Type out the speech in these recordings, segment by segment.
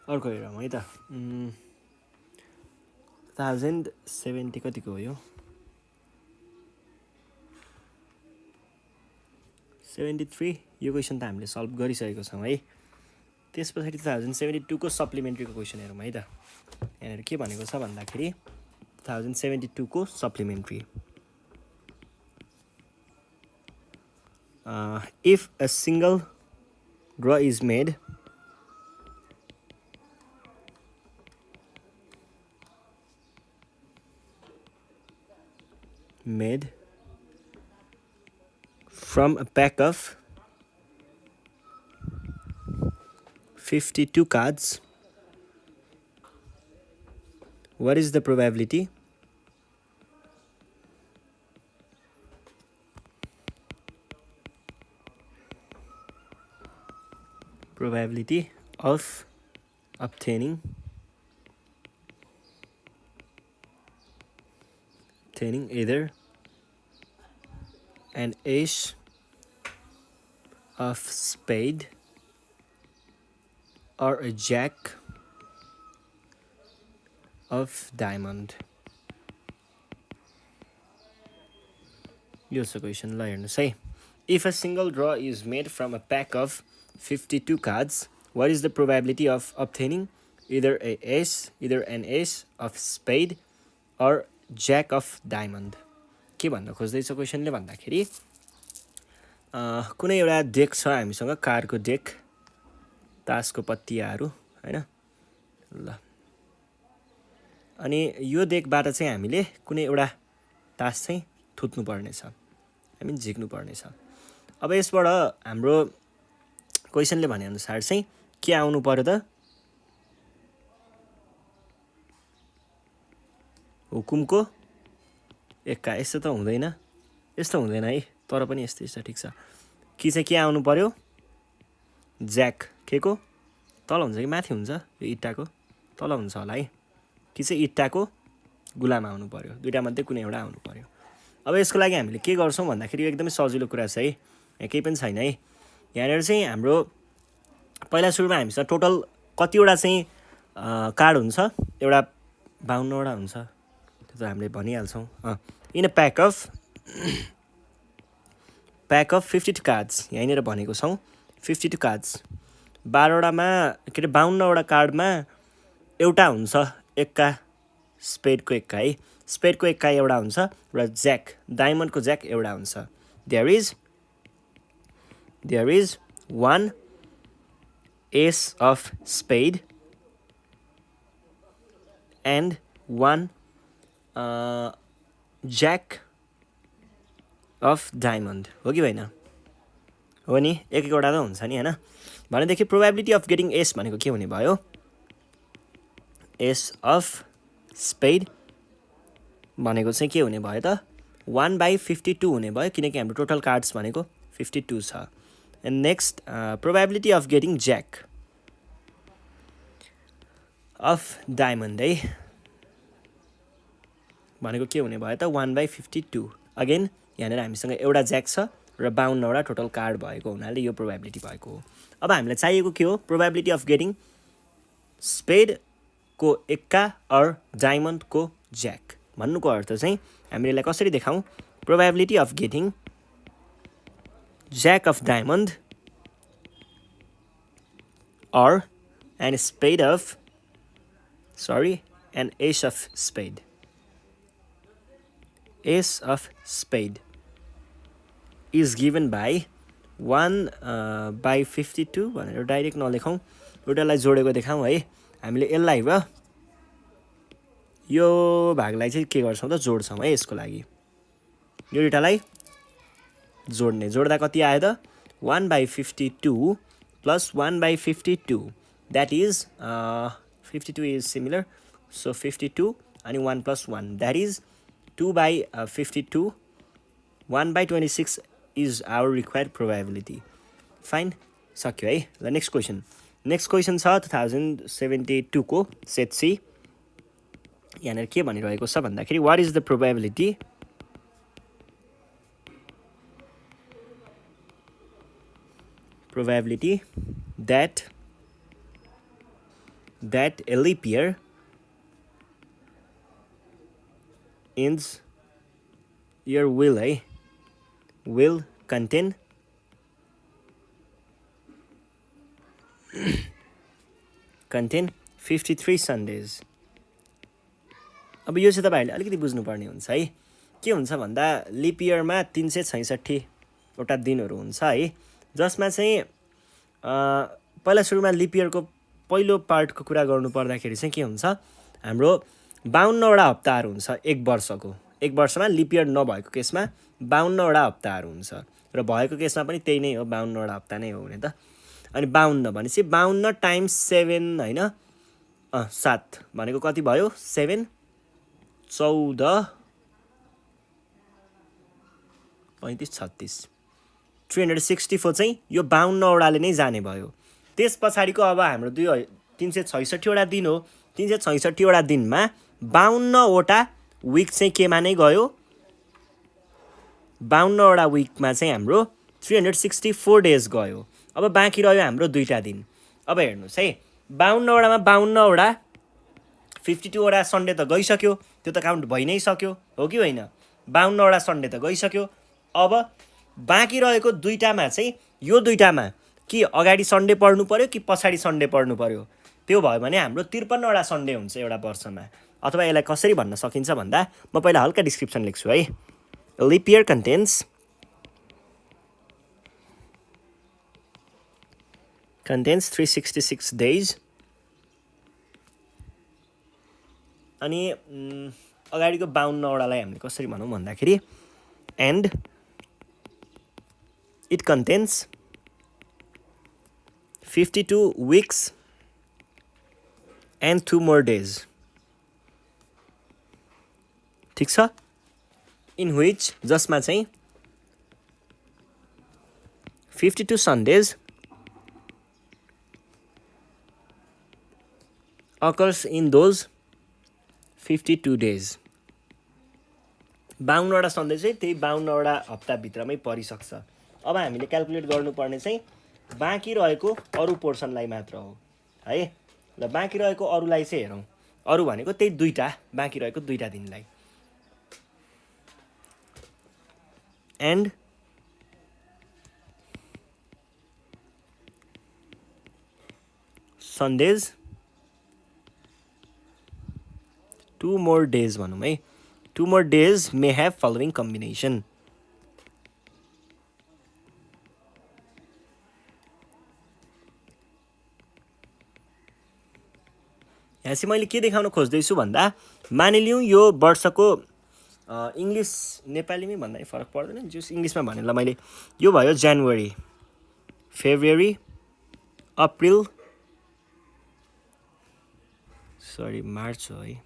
अर्को हेरौँ है त 1070 कतिको हो यो 73 यो क्वेसन त हामीले सल्भ गरिसकेको छौँ है त्यस पछाडि 1072 को सप्लिमेन्ट्रीको क्वेसन हेरौँ है त यहाँनिर के भनेको छ भन्दाखेरि 1072 को supplementary if a single draw is made from a pack of 52 cards, what is the probability of obtaining either an ace of spade or a jack of diamond? यो छ क्वेसन ल हेर्नुहोस् है if a single draw is made from a pack of 52 cards, what is the probability of obtaining either an ace of spade or jack of diamond? के भन्न खोज्दैछ क्वेसनले भन्दाखेरि कुनै एउटा डेक छ हामीसँग कार्डको डेक तासको पत्तियाहरू हैन ल अनि यो डेकबाट चाहिँ हामीले कुनै एउटा तास चाहिँ थुत्नु पर्नेछ हामी झिक्नु पर्नेछ अब यसबाट हाम्रो क्वेसनले भने अनुसार चाहिँ के आउनु पर्यो त हुकुमको एक्का यस्तो त हुँदैन यस्तो हुँदैन है तर पनि यस्तो यस्तो ठिक छ कि चाहिँ के आउनु पर्यो ज्याक के को तल हुन्छ कि माथि हुन्छ यो इट्टाको तल हुन्छ होला है कि चाहिँ इट्टाको गुलामा आउनु पर्यो दुईटा मध्ये कुनै एउटा आउनु पर्यो अब यसको लागि हामीले के गर्छौं भन्दाखेरि यो एकदमै सजिलो कुरा छ है यहाँ केही पनि छैन है यहाँनिर चाहिँ हाम्रो पहिला सुरुमा हामीसँग टोटल कतिवटा चाहिँ कार्ड हुन्छ एउटा 52 वटा हुन्छ त्यो त हामीले भनिहाल्छौं in a pack of 52 cards यहाँनिर भनेको छौं 52 कार्ड्स 12 वटामा के रे 52 वटा कार्डमा एउटा हुन्छ एक्का स्पेडको एक्का है स्पेडको एक्का एउटा हुन्छ र ज्याक डायमन्डको ज्याक एउटा हुन्छ there is one ace of spade and one jack of diamond हो कि भएन हो नि एक एकवटा त हुन्छ नि हैन भनेदेखि प्रोबेबिलिटी अफ गेटिङ एस भनेको के हुने भयो एस अफ स्पेड भनेको चाहिँ के हुने भयो त 1/52 हुने भयो किनकि हाम्रो टोटल कार्ड्स भनेको 52 छ and next probability of getting jack of diamond है भनेको के हुने भयो त 1/52 अगेन यहाँनिर हामीसँग एउटा ज्याक छ र 52 वटा टोटल कार्ड भएको हुनाले यो प्रोबेबिलिटी भएको हो अब हामीलाई चाहिएको के हो प्रोबेबिलिटी अफ गेटिङ स्पेड को एक्का अर डायमन्ड को ज्याक भन्नुको अर्थ चाहिँ हामीले यसलाई कसरी देखाउँ probability of getting jack of diamond or an ace of spade is given by 1/52 भनेर डाइरेक्ट नलेखौँ एउटालाई जोडेको देखाउँ है हामीले यसलाई भयो यो भागलाई चाहिँ के गर्छौँ त जोड्छौँ है यसको लागि यो दुईटालाई जोड्दा कति आयो त 1/52 plus 1/52 that is 52 is similar so 52 and 1 plus 1 that is 2/52 1/26 is our required probability fine सक्यो है ल नेक्स्ट क्वेसन छ 2072 को सेट सी यहाँनिर के भनिरहेको छ भन्दाखेरि what is the probability that that a leap year ends year will contain contain 53 Sundays. अब यो चाहिँ तपाईँहरूले अलिकति बुझ्नुपर्ने हुन्छ है। के हुन्छ भन्दा लिप इयरमा 366 वटा दिनहरू हुन्छ है, जसमा चाहिँ पहिला सुरुमा लिप इयरको पहिलो पार्टको कुरा गर्नु पर्दाखेरि चाहिँ के हुन्छ, हाम्रो 52 वटा हप्ताहरू हुन्छ एक वर्षको। एक वर्षमा लिप इयर नभएको केसमा 52 वटा हप्ताहरू हुन्छ र भएको केसमा पनि त्यही नै हो, 52 वटा हप्ता नै हो हुने त। अनि 52 भनेपछि 52 टाइम्स 7 होइन, 7 भनेको कति भयो, 7 14 35 36 364 चाहिँ यो 52 वटाले नै जाने भयो। त्यस पछाडिको अब हाम्रो 366 वटा दिन हो। 366 वटा दिनमा 52 वटा विक चाहिँ केमा नै गयो, 52 वटा विकमा चाहिँ हाम्रो 364 डेज गयो। अब बाँकी रह्यो हाम्रो 2टा दिन। अब हेर्नुहोस् है, 52 वटामा 52 वटा 52 वटा सन्डे त गइसक्यो, त्यो त काउन्ट भइ नै सक्यो, हो कि होइन। 52 वटा सन्डे त गइसक्यो। अब बाँकी रहेको 2टामा चाहिँ यो 2टामा कि अगाडि सन्डे पढ्नु पर्यो कि पछाडि सन्डे पढ्नु पर्यो, त्यो भयो भने हाम्रो 53 वटा सन्डे हुन्छ एउटा वर्षमा। अथवा यसलाई कसरी भन्न सकिन्छ भन्दा म पहिला हल्का डिस्क्रिप्सन लेख्छु है। Lip year contents contains 366 days. अनि अगाडिको 52 वटालाई हामीले कसरी भनौँ भन्दाखेरि and it contains 52 weeks and 2 more days. ठिक छ, in which जसमा चाहिँ 52 Sundays occurs in those 52 days. 52 वटा सन्डे चाहिँ त्यही 52 वटा हप्ताभित्रमै परिसक्छ। अब हामीले क्याल्कुलेट गर्नुपर्ने चाहिँ बाँकी रहेको अरू पोर्सनलाई मात्र हो है। ल बाँकी रहेको अरूलाई चाहिँ हेरौँ। अरू भनेको त्यही 2टा बाँकी रहेको 2टा दिनलाई। एन्ड सन्डेज 2 more days भनौँ है। 2 more days may have following combination. यहाँ चाहिँ मैले के देखाउन खोज्दैछु भन्दा मानिलिउँ यो वर्षको इङ्ग्लिस नेपालीमै भन्दा फरक पर्दैन, जस इङ्ग्लिसमा भनेर मैले यो भयो जनवरी, फेब्रुअरी, अप्रिल, सरी मार्च हो है,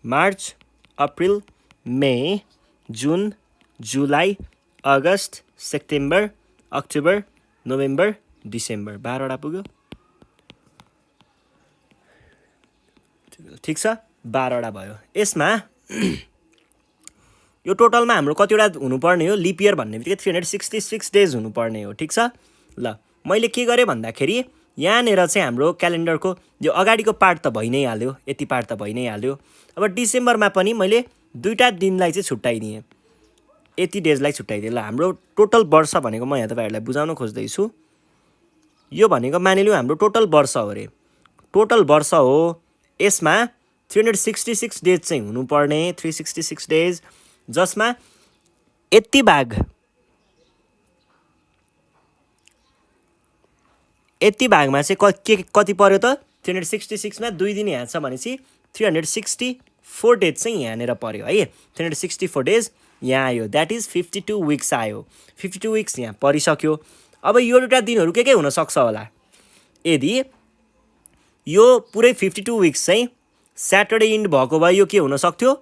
मार्च, अप्रिल, मे, जुन, जुलाई, अगस्त, सेप्टेम्बर, अक्टोबर, नोभेम्बर, डिसेम्बर। 12 वटा पुग्यो, ठिक छ, 12 वटा भयो। यसमा यो टोटलमा हाम्रो कतिवटा हुनुपर्ने हो, लिप इयर भन्ने बित्तिकै 366 डेज हुनुपर्ने हो, ठिक छ। ल मैले के गरेँ भन्दाखेरि यहाँनिर चाहिँ हाम्रो क्यालेन्डरको यो अगाडिको पार्ट त भइ नै हाल्यो, यति पार्ट त भइ नै हाल्यो। अब डिसेम्बरमा पनि मैले 2टा दिनलाई चाहिँ छुट्याइदिएँ, यति डेजलाई छुट्याइदिएँ। ल हाम्रो टोटल वर्ष भनेको म यहाँ तपाईँहरूलाई बुझाउन खोज्दैछु। यो भनेको मानिलिउँ हाम्रो टोटल वर्ष हो अरे, टोटल वर्ष हो। यसमा 366 डेज चाहिँ हुनुपर्ने, 366 डेज, जसमा यति भाग भागमा चाहिँ कति पर्यो त, 366 मा 2 दिन यहाँ छ भनेपछि 364 डेज चाहिँ यहाँनिर पर्यो है। 364 डेज यहाँ आयो, द्याट इज 52 विक्स आयो। 52 विक्स यहाँ परिसक्यो। अब यो दुईवटा दिनहरू के हुनसक्छ होला, यदि यो पुरै 52 विक्स चाहिँ स्याटरडे इन्ड भएको भए यो के हुनसक्थ्यो,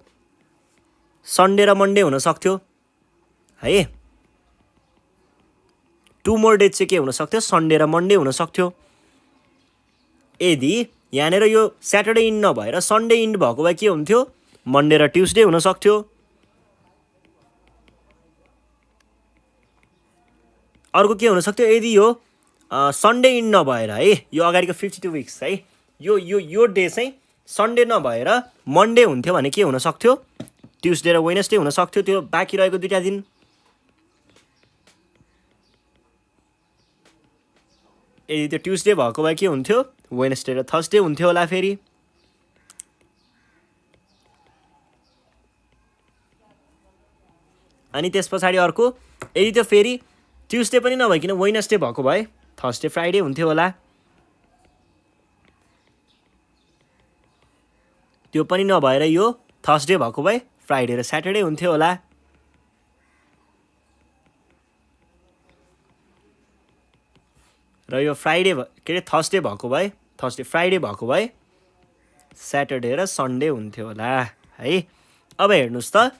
सन्डे र मन्डे हुनसक्थ्यो है। 2 मोर डेज चाहिँ के हुनसक्थ्यो, सन्डे र मन्डे हुनसक्थ्यो। यदि यहाँनिर यो स्याटरडे इन्ड नभएर सन्डे इन्ड भएको भए के हुन्थ्यो, मन्डे र ट्युसडे हुनसक्थ्यो। अर्को के हुनसक्थ्यो, यदि यो सन्डे इन्ड नभएर है, यो अगाडिको 52 विक्स है, यो डे चाहिँ सन्डे नभएर मन्डे हुन्थ्यो भने के हुन सक्थ्यो, ट्युसडे र वेडनेसडे हुन सक्थ्यो, त्यो बाँकी रहेको 2टा दिन। यदि त्यो ट्युसडे भएको भए के हुन्थ्यो, वेडनेसडे र थर्सडे हुन्थ्यो होला फेरि। अनि त्यस पछाडि अर्को, यदि त्यो फेरि ट्युसडे पनि नभइकन वेडनेसडे भएको भए थर्सडे फ्राइडे हुन्थ्यो होला। त्यो पनि नभएर यो थर्सडे भएको भए फ्राइडे र स्याटरडे हुन्थ्यो होला। र यो फ्राइडे के अरे थर्सडे भएको भए, थर्सडे फ्राइडे भएको भए स्याटरडे र सन्डे हुन्थ्यो होला है। अब हेर्नुहोस् त,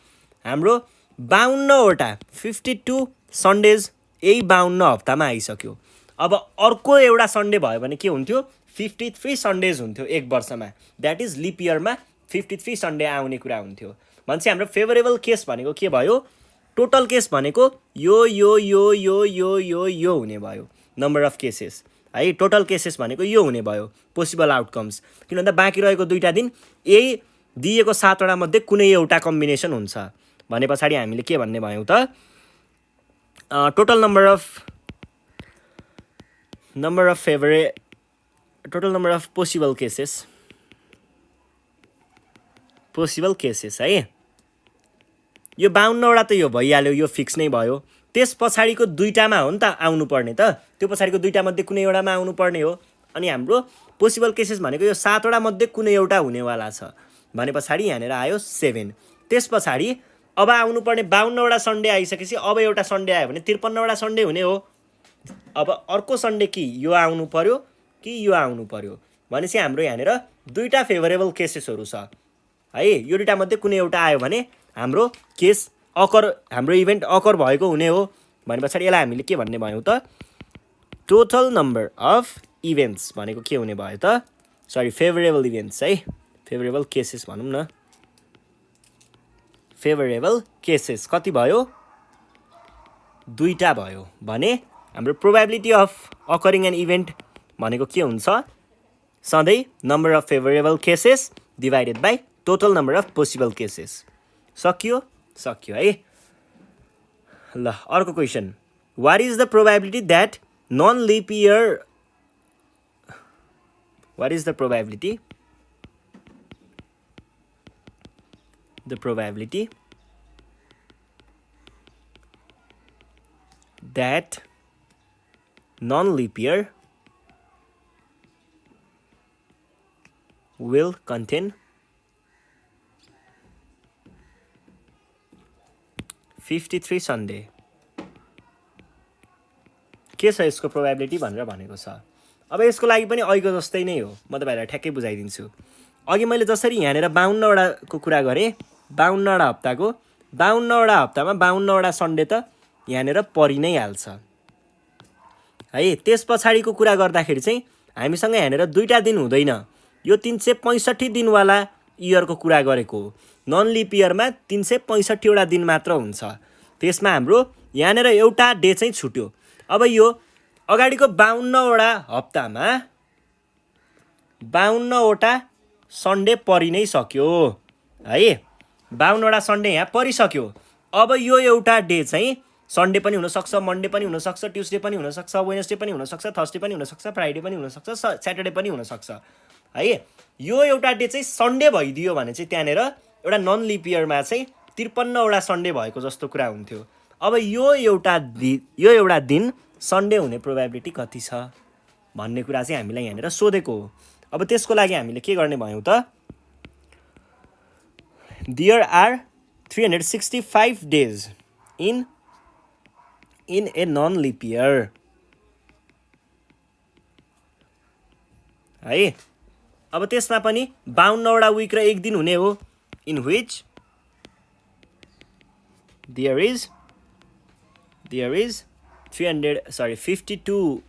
हाम्रो 52वटा 52 सन्डेज यही 52 हप्तामा आइसक्यो। अब अर्को एउटा सन्डे भयो भने के हुन्थ्यो, 53 सन्डेज हुन्थ्यो एक वर्षमा। द्याट इज लिप इयरमा 53 सन्डे आउने कुरा हुन्थ्यो। भनेपछि हाम्रो फेभरेबल केस भनेको के भयो, टोटल केस भनेको यो हुने भयो, नम्बर अफ केसेस है। टोटल केसेस भनेको यो हुने भयो, पोसिबल आउटकम्स। किन भन्दा बाँकी रहेको 2टा दिन यही दिएको 7वटा मध्ये कुनै एउटा कम्बिनेसन हुन्छ भने पछाडि हामीले के भन्ने भयौँ त, total number of possible cases है। यो 52वटा त यो भइहाल्यो, यो फिक्स नै भयो। त्यस पछाडिको 2टामा हो नि त आउनु पर्ने त, त्यो पछाडिको 2टा मध्ये कुनै एउटामा आउनु पर्ने हो। अनि हाम्रो पोसिबल केसेस भनेको यो 7वटा मध्ये कुनै एउटा हुनेवाला छ भने पछाडि यहाँनिर आयो 7। त्यस पछाडि अब आउनुपर्ने 52वटा सन्डे आइसकेपछि अब एउटा सन्डे आयो भने 53वटा सन्डे हुने हो। अब अर्को सन्डे कि यो आउनु पर्यो कि यो आउनु पर्यो भनेपछि हाम्रो यहाँनिर 2टा फेभरेबल केसेसहरू छ है। यो 2टा मध्ये कुनै एउटा आयो भने हाम्रो केस हाम्रो इभेन्ट अकर भएको हुने हो भने पछाडि यसलाई हामीले के भन्ने भयौँ त, टोटल नम्बर अफ इभेन्ट्स भनेको के हुने भयो त, सरी फेभरेबल इभेन्ट्स है, फेभरेबल केसेस भनौँ न। फेभरेबल केसेस कति भयो, 2टा भयो भने हाम्रो probability of occurring an event भनेको के हुन्छ, सधैँ number of favourable cases divided by total number of possible cases. सक्यो है। ल अर्को question, what is the probability that non leap year, what is the probability that non-leap year will contain 53 Sunday. के छ यसको प्रोबेबिलिटी भनेर भनेको छ। अब यसको लागि पनि अहिलेको जस्तै नै हो, म तपाईँहरूलाई ठ्याक्कै बुझाइदिन्छु। अघि मैले जसरी यहाँनिर 52वटाको कुरा गरेँ, 52वटा हप्ताको 52वटा हप्तामा 52वटा सन्डे त यहाँनिर परि नै हाल्छ है। त्यस पछाडिको कुरा गर्दाखेरि चाहिँ हामीसँग यहाँनिर 2टा दिन हुँदैन, यो 365 दिनवाला इयरको कुरा गरेको हो। नन लिप इयरमा 365वटा दिन मात्र हुन्छ, त्यसमा हाम्रो यहाँनिर एउटा डे चाहिँ छुट्यो। अब यो अगाडिको 52वटा हप्तामा 52वटा सन्डे परि नै सक्यो है। 52वटा सन्डे यहाँ परिसक्यो। अब यो एउटा डे चाहिँ सन्डे पनि हुनसक्छ, मन्डे पनि हुनसक्छ, ट्युसडे पनि हुनसक्छ, वेडनेसडे पनि हुनसक्छ, थर्सडे पनि हुनसक्छ, फ्राइडे पनि हुनसक्छ, स्याटरडे पनि हुनसक्छ है। यो एउटा डे चाहिँ सन्डे भइदियो भने चाहिँ त्यहाँनिर एउटा नन लिप इयरमा चाहिँ 53वटा सन्डे भएको जस्तो कुरा हुन्थ्यो। अब यो एउटा दिन सन्डे हुने प्रोबेबिलिटी कति छ भन्ने कुरा चाहिँ हामीलाई यहाँनिर सोधेको हो। अब त्यसको लागि हामीले के गर्ने भयौँ त, there are 365 days in a non-leap year है। अब त्यसमा पनि 52वटा विक र एक दिन हुने हो, in which there is 52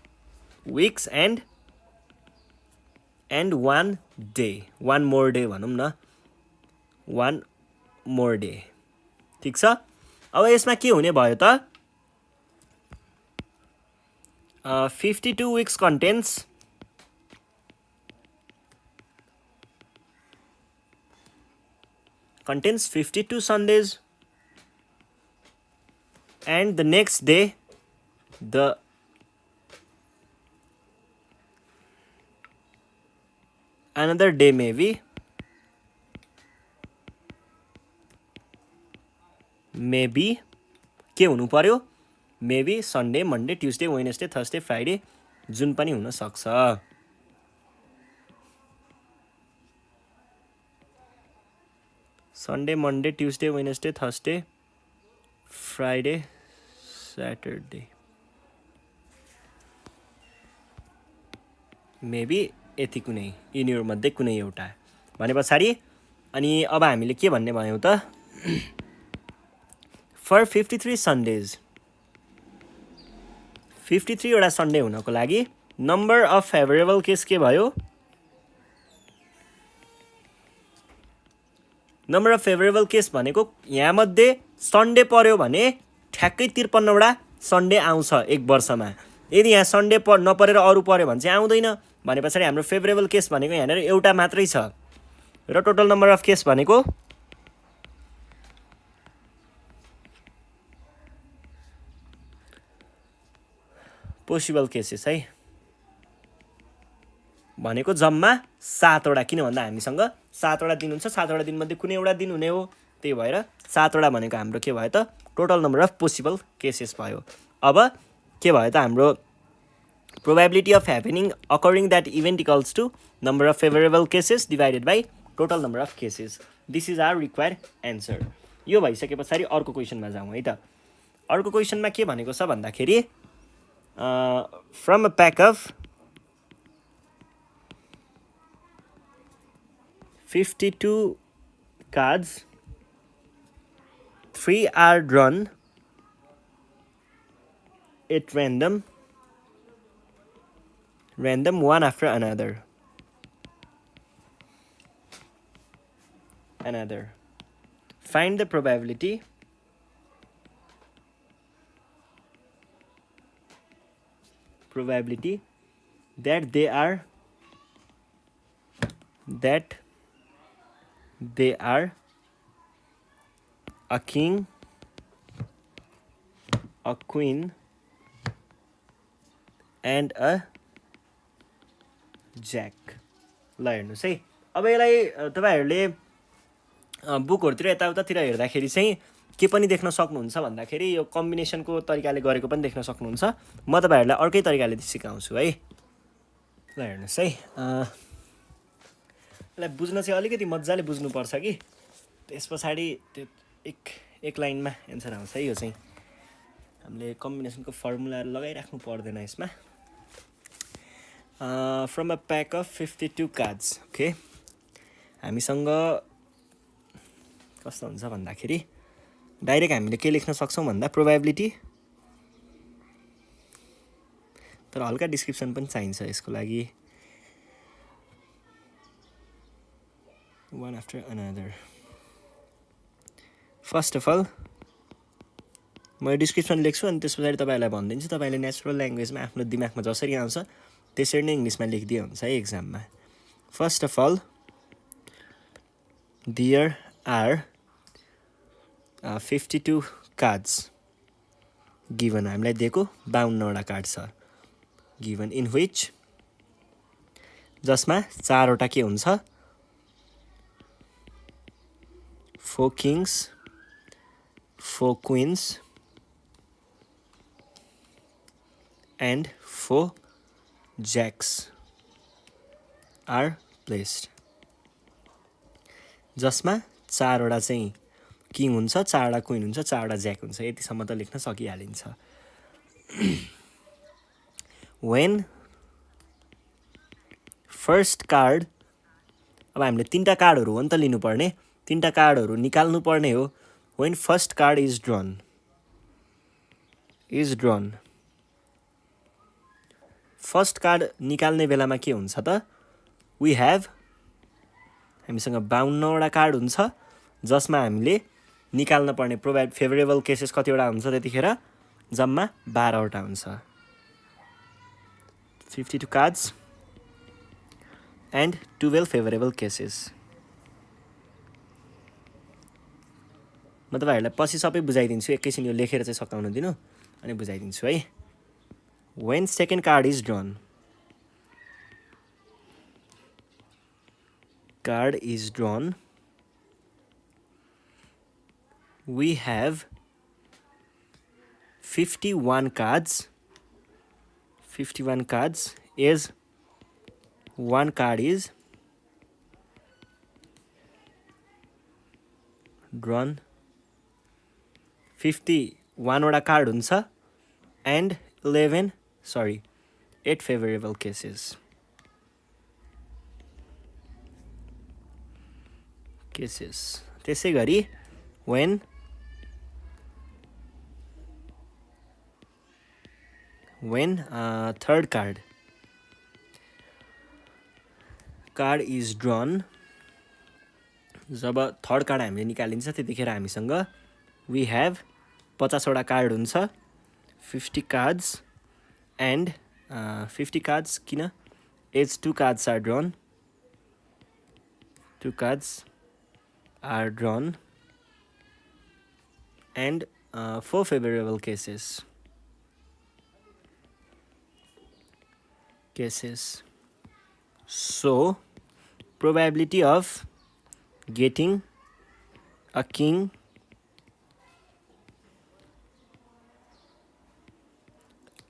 weeks and 1 day, one more day भनौँ न, one more day। ठिक छ। अब यसमा के हुने भयो त, 52 weeks contains contains 52 Sundays, and the next day the another day maybe के हुनु पर्यो maybe Sunday Monday Tuesday Wednesday Thursday Friday जुन पनि हुन सक्छ Sunday Monday Tuesday Wednesday Thursday Friday Saturday maybe यति कुनै यिनीहरूमध्ये कुनै एउटा भने पछाडि अनि अब हामीले के भन्ने भयौँ त फर 53 सन्डेज 53 वटा सन्डे हुनको लागि नम्बर अफ फेभरेबल केस के भयो नम्बर अफ फेभरेबल केस भनेको यहाँमध्ये सन्डे पर्यो भने ठ्याक्कै 53 वटा सन्डे आउँछ एक वर्षमा यदि यहाँ सन्डे नपरेर अरू पर्यो भने चाहिँ आउँदैन भने पछाडि हाम्रो फेभरेबल केस भनेको यहाँनिर एउटा मात्रै छ र टोटल नम्बर अफ केस भनेको पोसिबल केसेस है भनेको जम्मा 7 वटा किन भन्दा हामीसँग 7 वटा दिन हुन्छ 7 वटा दिनमध्ये कुनै एउटा दिन हुने हो त्यही भएर 7 वटा भनेको हाम्रो के भयो त total number of possible cases भयो अब के भयो त हाम्रो probability of happening occurring that event equals to number of favorable cases divided by total number of cases this is our required answer यो भइसके पछाडि अर्को क्वेशनमा जाउँ है त अर्को क्वेशनमा के भनेको छ भन्दाखेरि from a pack of 52 cards 3 are drawn at random one after another find the probability that they are a king, a queen and a jack ल हेर्नुहोस् है अब यसलाई तपाईहरुले बुकहरुतिर यताउतातिर हेर्दाखेरि चाहिँ के पनि देख्न सक्नुहुन्छ भन्दाखेरि यो कम्बिनेसनको तरिकाले गरेको पनि देख्न सक्नुहुन्छ म तपाईहरुलाई अर्कै तरिकाले सिकाउँछु है ल हेर्नुहोस् है यसलाई बुझ्न चाहिँ अलिकति मज्जाले बुझ्नु पर्छ कि त्यसपछि त्यो एक लाइनमा एन्सर आउँछ है यो चाहिँ हामीले कम्बिनेसनको फर्मुला लगाइराख्नु पर्दैन यसमा from a pack of 52 cards okay हामीसँग कस्तो हुन्छ भन्दाखेरि डाइरेक्ट हामीले के लेख्न सक्छौं भन्दा प्रोबेबिलिटी तर हल्का डिस्क्रिप्सन पनि चाहिन्छ यसको लागि one after another first of all म डिस्क्रिप्सन लेख्छु अनि त्यसपछि तपाईहरुलाई भनिदिन्छु तपाईले नेचुरल ल्याङ्ग्वेजमा आफ्नो दिमागमा जसरी आउँछ त्यसरी नै इंग्लिशमा लेखिदिए हुन्छ है एक्जाममा first of all there are 52 cards given हामीलाई दिएको 52 वटा कार्ड छ गिवन इन व्हिच जसमा 4 वटा के हुन्छ 4 Kings 4 queens and 4 jacks are placed जसमा 4 वटा चाहिँ किङ हुन्छ 4 वटा क्वीन हुन्छ 4 वटा ज्याक हुन्छ यतिसम्म त लेख्न सकिहालिन्छ when first card अब हामीले तीनटा कार्डहरु हो नि त लिनु पर्ने तीनटा कार्डहरु निकाल्नु पर्ने हो when first card is drawn first card निकाल्ने बेलामा के हुन्छ त वी हैव हामीसँग 52 वटा कार्ड हुन्छ जसमा हामीले निकाल्न पर्ने फेभरेबल केसेस कतिवटा हुन्छ त्यतिखेर जम्मा 12 वटा हुन्छ 52 कार्ड्स and 12 favorable cases म तपाईहरुलाई पछि सबै बुझाइदिन्छु एकैछिन यो लेखेर चाहिँ सकाउन दिनु अनि बुझाइदिन्छु है when second card is drawn we have 51 cards as one card is drawn 51 वटा कार्ड हुन्छ and 8 favorable cases त्यसै गरी when third card is drawn जब थर्ड कार्ड हामीले निकालिन्छ त्यतिखेर हामीसँग we have 50 वटा कार्ड हुन्छ 50 cards and 50 cards किन as 2 cards are drawn and 4 favorable cases so probability of getting a king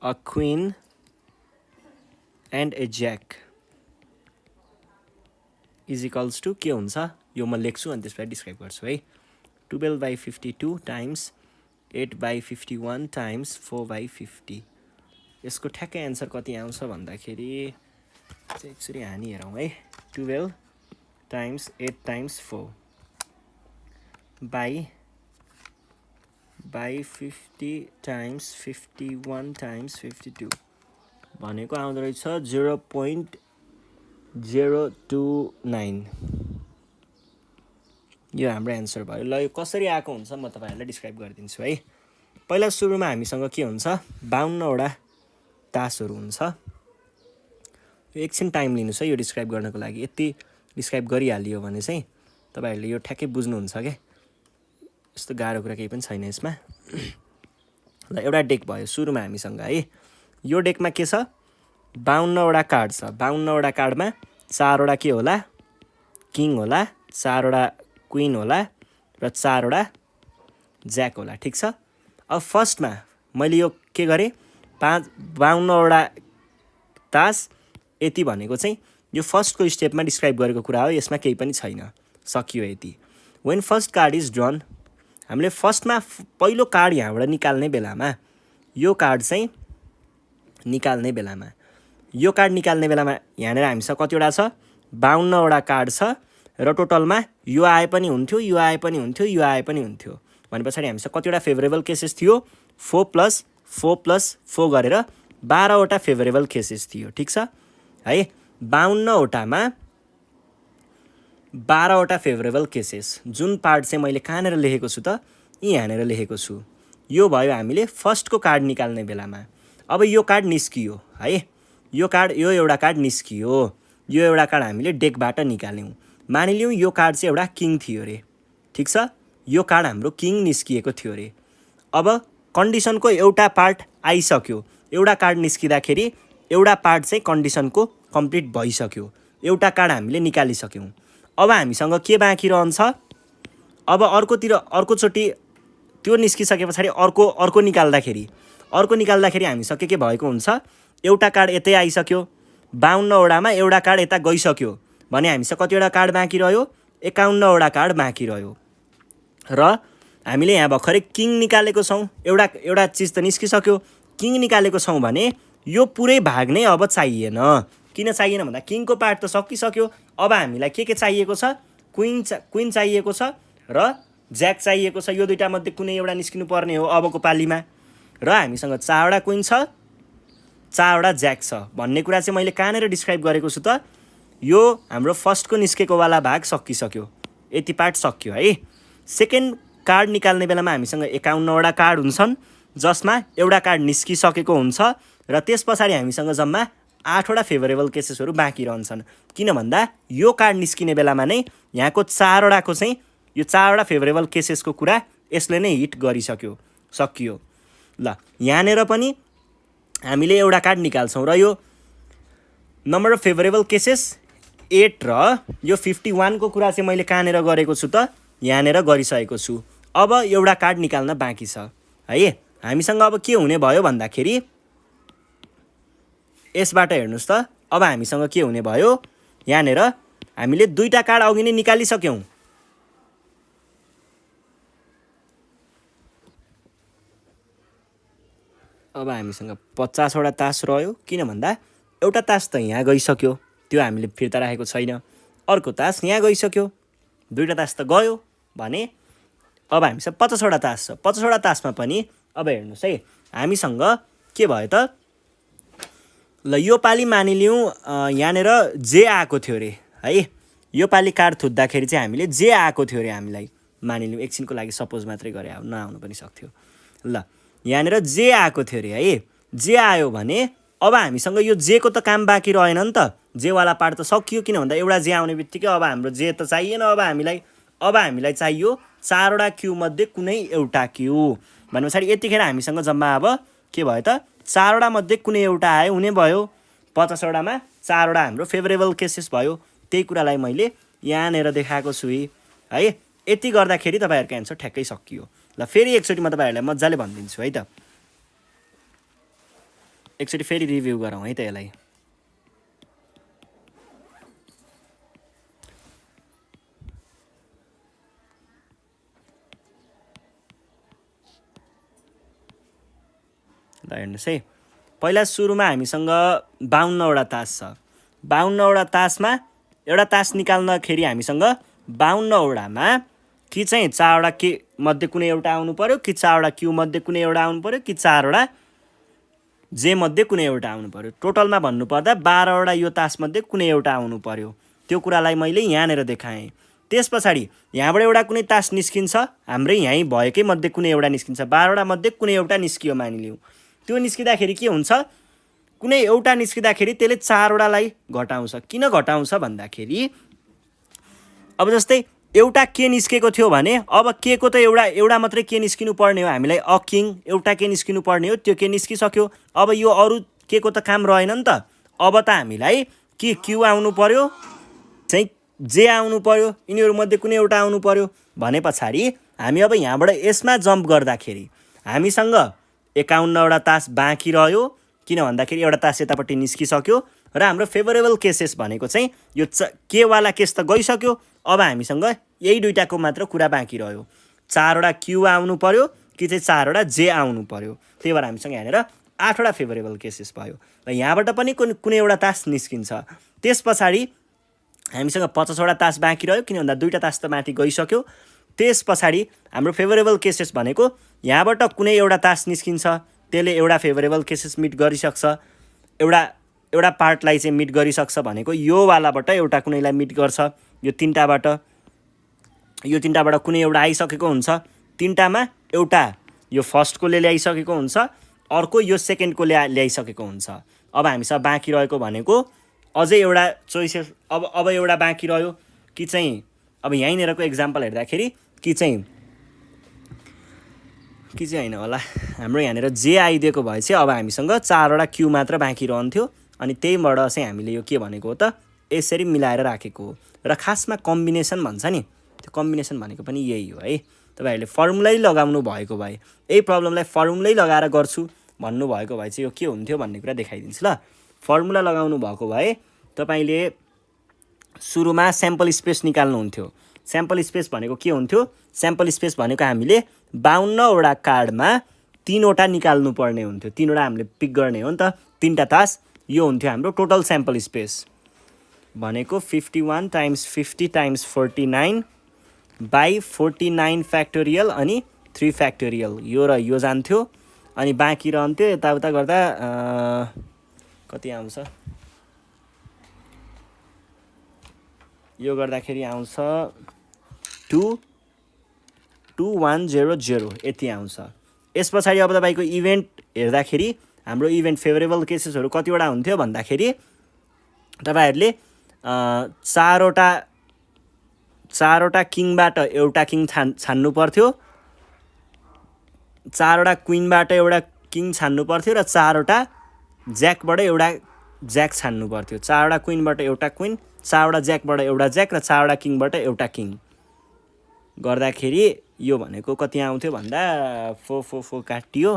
a queen and a jack is equals to के हुन्छ यो म लेख्छु अनि त्यसपछि डिस्क्राइब गर्छु है 12/52 times 8/51 times 4/50 यसको ठ्याक्कै आन्सर कति आउँछ भन्दाखेरि चाहिँ एकचोटि हानी हेरौँ है 12 times 8 times 4 by 50 times 51 times 52 भनेको आउँदो रहेछ 0.029 यो हाम्रो एन्सर भयो ल यो कसरी आएको हुन्छ म तपाईहरुलाई डिस्क्राइब गरिदिन्छु है पहिला सुरुमा हामीसँग के हुन्छ 52 वटा तासहरु हुन्छ यो एकछिन टाइम लिनुस् है यो डिस्क्राइब गर्नको लागि यति डिस्क्राइब गरिहालियो भने चाहिँ तपाईहरुले यो ठ्याक्कै बुझ्नुहुन्छ के यस्तो गाह्रो कुरा केही पनि छैन यसमा ल एउटा डेक भयो सुरुमा हामीसँग है यो डेकमा के छ 52 वटा कार्ड छ 52 वटा कार्डमा 4 वटा के होला किङ होला 4 वटा क्वीन होला र 4 वटा ज्याक होला ठीक छ अब फर्स्टमा मैले यो के गरे 52 वटा तास यति भनेको चाहिँ यो फर्स्टको स्टेपमा डिस्क्राइब गरेको कुरा हो यसमा केही पनि छैन सकियो यति when first card is drawn हामीले फर्स्टमा पहिलो कार्ड यहाँबाट निकाल्ने बेलामा यो कार्ड निकाल्ने बेलामा यहाँनेर हामीसँग कतिवटा छ 52 वटा कार्ड छ र टोटलमा यो आए पनि हुन्थ्यो यो आए पनि हुन्थ्यो यो आए पनि हुन्थ्यो भनेपछि हामीसँग कतिवटा फेभरेबल केसेस थियो 4 + 4 + 4 गरेर 12 वटा फेभरेबल केसेस थियो ठीक छ है 52 वटामा 12 वटा फेभरेबल केसेस जुन पार्ट चाहिँ मैले कहाँनेर लेखेको छु त यहाँनेर लेखेको छु यो भयो हामीले फर्स्टको कार्ड निकाल्ने बेलामा अब यो कार्ड निस्कियो है यो एउटा कार्ड निस्कियो यो एउटा कार्ड हामीले डेकबाट निकाल्यौं मानिलियौं यो कार्ड चाहिँ एउटा किङ थियो रे ठीक छ यो कार्ड हाम्रो किङ निस्किएको थियो रे अब कन्डिसनको एउटा पार्ट आइसक्यो एउटा कार्ड निस्किदाखेरि एउटा पार्ट चाहिँ कन्डिसनको कम्प्लिट भइसक्यो एउटा कार्ड हामीले निकालिसक्यौं अब हामीसँग के बाँकी रहन्छ अब अर्कोचोटी त्यो निस्किसकेपछि अर्को निकाल्दाखेरि हामीसँग के भएको हुन्छ एउटा कार्ड यतै आइसक्यो 52 वटामा एउटा कार्ड यता गइसक्यो भने हामीसँग कतिवटा कार्ड बाँकी रह्यो 51 वटा कार्ड बाँकी रह्यो र हामीले यहाँ भर्खरै किङ निकालेको छौं एउटा चीज त निस्किसक्यो किङ निकालेको छौं भने यो पुरै भाग नै अब चाहिएन किन चाहिएन भन्दा किङको पार्ट त सकिसक्यो अब हामीलाई के चाहिएको छ क्वीन चाहिएको छ र ज्याक चाहिएको छ यो दुईटा मध्ये कुनै एउटा निस्किनु पर्ने हो अबको पालीमा र हामीसँग 4 वटा क्वीन छ 4 वटा ज्याक छ भन्ने कुरा चाहिँ मैले कहाँनेर डिस्क्राइब गरेको छु त यो हाम्रो फर्स्टको निस्केको वाला भाग सकिसक्यो यति पार्ट सक्यो है सेकेन्ड कार्ड निकाल्ने बेलामा हामीसँग 51 वटा कार्ड हुन्छन् जसमा एउटा कार्ड निस्किसकेको हुन्छ र त्यसपछि हामीसँग जम्मा 8 वटा फेभरेबल केसेसहरु बाँकी रहन्छन् किन भन्दा यो कार्ड निस्किने बेलामा नै यहाँको 4 वटाको चाहिँ यो 4 वटा फेभरेबल केसेसको कुरा यसले नै हिट गरिसक्यो, सकियो। ल यहाँनिर पनि हामीले एउटा कार्ड निकाल्छौँ र यो नम्बर अफ फेभरेबल केसेस 8 र यो 51 को कुरा चाहिँ मैले कहाँनिर गरेको छु त, यहाँनिर गरिसकेको छु। अब एउटा कार्ड निकाल्न बाँकी छ है। हामीसँग अब के हुने भयो भन्दाखेरि यसबाट हेर्नुहोस् त, अब हामीसँग के हुने भयो, यहाँनिर हामीले दुईटा कार्ड अघि नै निकालिसक्यौँ। अब हामीसँग 50 वटा तास रह्यो, किन भन्दा एउटा तास त यहाँ गइसक्यो, त्यो हामीले फिर्ता राखेको छैन। अर्को तास यहाँ गइसक्यो, दुईटा तास त गयो भने अब हामीसँग 50 वटा तास छ। 50 वटा तासमा पनि अब हेर्नुहोस् है, हामीसँग के भयो त, ल यो पालि मानिलिउँ यहाँनिर जे आएको थियो अरे है, यो पालि कार्ड थुत्दाखेरि चाहिँ हामीले जे आएको थियो अरे हामीलाई, मानिलिउँ एकछिनको लागि सपोज मात्रै गरे, नआउनु पनि सक्थ्यो। ल यहाँनिर जे आएको थियो अरे है, जे आयो भने अब हामीसँग यो जे को त काम बाँकी रहेन नि त, जेवाला पार्ट त सकियो। किन भन्दा एउटा जे आउने बित्तिकै अब हाम्रो जे त चाहिएन। अब हामीलाई चाहियो 4 वटा क्यू मध्ये कुनै एउटा क्यू भने पछाडि यतिखेर हामीसँग जम्मा अब के भयो त, 4 वटा मध्ये कुनै एउटा आयो हुने भयो। 50 वटामा 4 वटा हाम्रो फेभरेबल केसेस भयो। त्यही कुरालाई मैले यहाँनिर देखाएको छु है। यति गर्दाखेरि तपाईँहरूको एन्सर ठ्याक्कै सकियो। ल फेरि एकचोटि म तपाईँहरूलाई मजाले भनिदिन्छु है त, एकचोटि फेरि रिभ्यू गरौँ है त यसलाई। ल हेर्नुहोस् है, पहिला सुरुमा हामीसँग 52 वटा तास छ। 52 वटा तासमा एउटा तास निकाल्दाखेरि हामीसँग 52 वटामा कि चाहिँ 4 वटा के मध्ये कुनै एउटा आउनु पर्यो, कि 4 वटा क्यू मध्ये कुनै एउटा आउनु पर्यो, कि 4 वटा जे मध्ये कुनै एउटा आउनु पर्यो। टोटलमा भन्नुपर्दा 12 वटा यो तास मध्ये कुनै एउटा आउनु पर्यो। त्यो कुरालाई मैले यहाँनिर देखाएँ। त्यस पछाडि यहाँबाट एउटा कुनै तास निस्किन्छ, हाम्रै यहीँ भएकै मध्ये कुनै एउटा निस्किन्छ। 12 वटा मध्ये कुनै एउटा निस्कियो मानिलिउँ। त्यो निस्किँदाखेरि के हुन्छ, कुनै एउटा निस्किँदाखेरि त्यसले 4 वटालाई घटाउँछ। किन घटाउँछ भन्दाखेरि अब जस्तै एउटा के निस्केको थियो भने अब के को त एउटा मात्रै के निस्किनु पर्ने हो, हामीलाई अ किङ एउटा के निस्किनु पर्ने हो, त्यो के निस्किसक्यो। अब यो अरू के को त काम रहेन नि त। अब त हामीलाई के क्यू आउनु पर्यो, चाहिँ जे आउनु पर्यो, यिनीहरूमध्ये कुनै एउटा आउनु पर्यो भने पछाडि हामी अब यहाँबाट यसमा जम्प गर्दाखेरि हामीसँग 51 वटा तास बाँकी रह्यो। किन भन्दाखेरि एउटा तास यतापट्टि निस्किसक्यो र हाम्रो फेभरेबल केसेस भनेको चाहिँ यो केवाला केस त गइसक्यो। अब हामीसँग यही दुईटाको मात्र कुरा बाँकी रह्यो, 4 वटा क्यू आउनु पर्यो कि चाहिँ 4 वटा जे आउनु पर्यो। त्यही भएर हामीसँग यहाँनिर 8 वटा फेभरेबल केसेस भयो र यहाँबाट पनि कुनै एउटा तास निस्किन्छ। त्यस पछाडि हामीसँग 50 वटा तास बाँकी रह्यो, किन भन्दा दुईटा तास त माथि गइसक्यो। त्यस पछाडि हाम्रो फेभरेबल केसेस भनेको यहाँबाट कुनै एउटा तास निस्किन्छ, त्यसले एउटा फेभरेबल केसेस मिट गरिसक्छ, एउटा पार्टलाई चाहिँ मिट गरिसक्छ भनेको यो वालाबाट एउटा कुनैलाई मिट गर्छ। यो तिनटाबाट कुनै एउटा आइसकेको हुन्छ। तिनटामा एउटा यो फर्स्टकोले ल्याइसकेको हुन्छ, अर्को यो सेकेन्डको ल्याइसकेको हुन्छ। अब हामीसँग बाँकी रहेको भनेको अझै एउटा चोइसेस, अब एउटा बाँकी रह्यो कि चाहिँ अब यहीँनिरको एक्जाम्पल हेर्दाखेरि कि चाहिँ होइन होला, हाम्रो यहाँनिर जे आइदिएको भए चाहिँ अब हामीसँग 4 वटा क्यू मात्र बाँकी रहन्थ्यो। अनि त्यहीबाट चाहिँ हामीले यो के भनेको हो त, यसरी मिलाएर राखेको हो। र खासमा कम्बिनेसन भन्छ नि, त्यो कम्बिनेसन भनेको पनि यही हो है। तपाईँहरूले फर्मुलै लगाउनु भएको भए, यही प्रब्लमलाई फर्मुलै लगाएर गर्छु भन्नुभएको भए चाहिँ यो के हुन्थ्यो भन्ने कुरा देखाइदिन्छु। ल फर्मुला लगाउनु भएको भए तपाईँले सुरुमा स्याम्पल स्पेस निकाल्नुहुन्थ्यो। स्याम्पल स्पेस भनेको के हुन्थ्यो, स्याम्पल स्पेस भनेको हामीले 52 वटा कार्डमा 3 वटा निकाल्नु पर्ने हुन्थ्यो। 3 वटा हामीले पिक गर्ने हो नि त, 3टा तास। यो हुन्थ्यो हाम्रो टोटल स्याम्पल स्पेस भनेको 51 × 50 × 49 / 49 फ्याक्टोरियल अनि 3 फ्याक्टोरियल, यो र यो जान्थ्यो। अनि बाँकी रहन्थ्यो यताउता गर्दा कति आउँछ, यो गर्दाखेरि आउँछ 2100 यति आउँछ। यस पछाडि अब तपाईँको इभेन्ट हेर्दाखेरि हाम्रो इभेन्ट फेभरेबल केसेसहरू कतिवटा हुन्थ्यो भन्दाखेरि तपाईँहरूले 4 वटा किङबाट एउटा किङ छान्नु पर्थ्यो चारवटा क्विनबाट एउटा किङ छान्नु पर्थ्यो र चारवटा ज्याकबाट एउटा ज्याक छान्नु पर्थ्यो। चारवटा क्विनबाट एउटा क्विन, चारवटा ज्याकबाट एउटा ज्याक र चारवटा किङबाट एउटा किङ गर्दाखेरि यो भनेको कति आउँथ्यो भन्दा 4 काटियो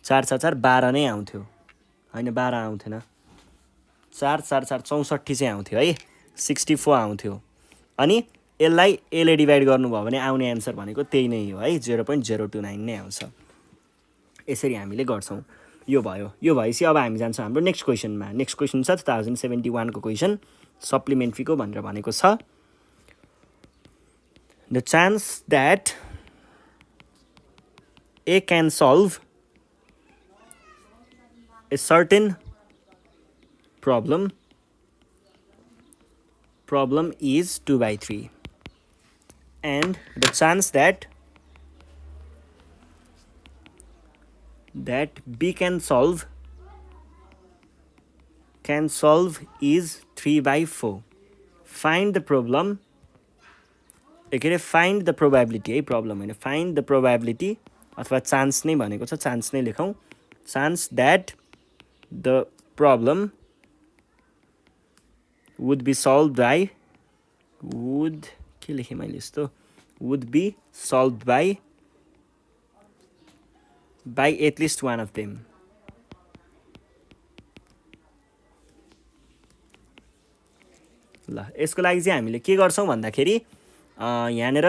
4 4 4 12 नै आउँथ्यो हैन, 12 आउँथेन, 4 4 4 64 चाहिँ आउँथ्यो है, 64 आउँथ्यो। अनि यसलाई एले डिभाइड गर्नुभयो भने आउने एन्सर भनेको त्यही नै हो है, 0.029 नै आउँछ। यसरी हामीले गर्छौँ। यो भयो। यो भएपछि अब हामी जान्छौँ हाम्रो नेक्स्ट क्वेसनमा। नेक्स्ट क्वेसन छ 2071 को क्वेसन, सप्लिमेन्ट्रीको भनेर भनेको छ the chance that A can solve a certain problem is 2/3, and the chance that B can solve is 3/4. Find the problem. Find the probability है, problem होइन, find the probability अथवा chance नै भनेको छ, चान्स नै लेखौँ, chance that the problem would be solve by, would के लेखेँ मैले यस्तो, would be solve by at least one of them. ल यसको लागि चाहिँ हामीले के गर्छौँ भन्दाखेरि यहाँनिर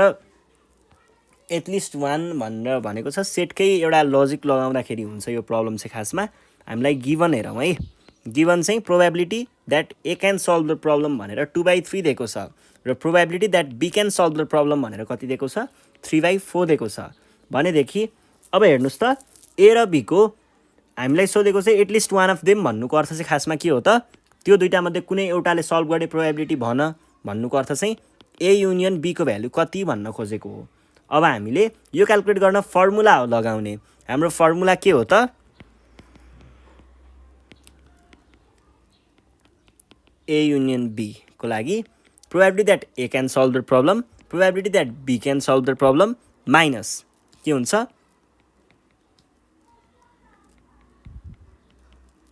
एटलिस्ट वान भनेर भनेको छ, सेटकै एउटा लजिक लगाउँदाखेरि हुन्छ यो प्रब्लम चाहिँ। खासमा हामीलाई गिभन हेरौँ है, गिभन चाहिँ probability that A can solve the problem भनेर 2/3 दिएको छ र probability that B can solve the problem भनेर कति दिएको छ, 3/4 दिएको छ। भनेदेखि अब हेर्नुहोस् त, ए र बीको हामीलाई सोधेको चाहिँ एटलिस्ट वान अफ देम भन्नुको अर्थ चाहिँ खासमा के हो त, त्यो दुइटामध्ये कुनै एउटाले सल्भ गर्ने प्रोबेबिलिटी भन्नुको अर्थ चाहिँ ए युनियन बीको भ्यालु कति भन्न खोजेको हो। अब हामीले यो क्याल्कुलेट गर्न फर्मुला लगाउने। हाम्रो फर्मुला के हो त, ए युनियन बी को लागि probability that A can solve the problem, probability that B can solve the problem minus के हुन्छ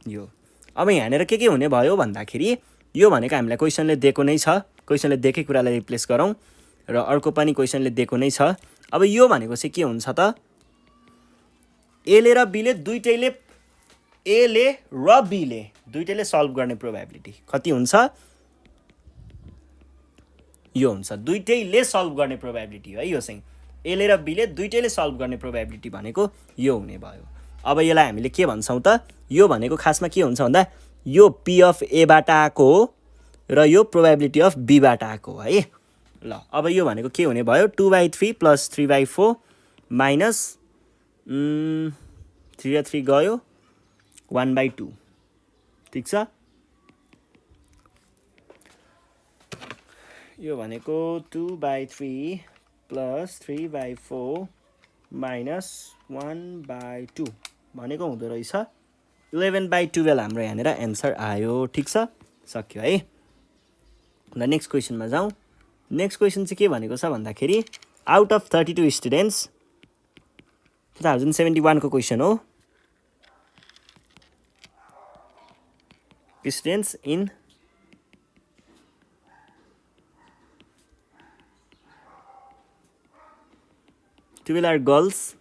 यो। अब यहाँनिर के हुने भयो भन्दाखेरि यो भनेको हामीलाई क्वेसनले दिएको नै छ, क्वेसनले दिएकै कुरालाई रिप्लेस गरौँ र अर्को पनि क्वेसनले दिएको नै छ। अब यो भनेको चाहिँ के हुन्छ त, एले र बीले दुइटैले, एले र बीले दुइटैले सल्भ गर्ने प्रोबेबिलिटी कति हुन्छ, यो हुन्छ दुइटैले सल्भ गर्ने प्रोबेबिलिटी है। यो चाहिँ एले र बीले दुइटैले सल्भ गर्ने प्रोबेबिलिटी भनेको यो हुने भयो। अब यसलाई हामीले के भन्छौँ त, यो भनेको खासमा के हुन्छ भन्दा यो पी अफ एबाट आएको हो र यो प्रोबेबिलिटी अफ बीबाट आएको हो है। ल अब यो भनेको के हुने भयो, 2/3 प्लस 3/4 माइनस 3 र 3 गयो 1/2, ठिक छ। यो भनेको 2/3 प्लस 3/4 माइनस 1/2 भनेको हुँदो रहेछ 11/12 हाम्रो यहाँनिर एन्सर आयो, ठिक छ, सक्यो है। ल नेक्स्ट क्वेसनमा जाउँ। नेक्स्ट क्वेसन चाहिँ के भनेको छ भन्दाखेरि आउट अफ 32 स्टुडेन्ट्स, 2071 को क्वेसन हो, students in twelve are girls,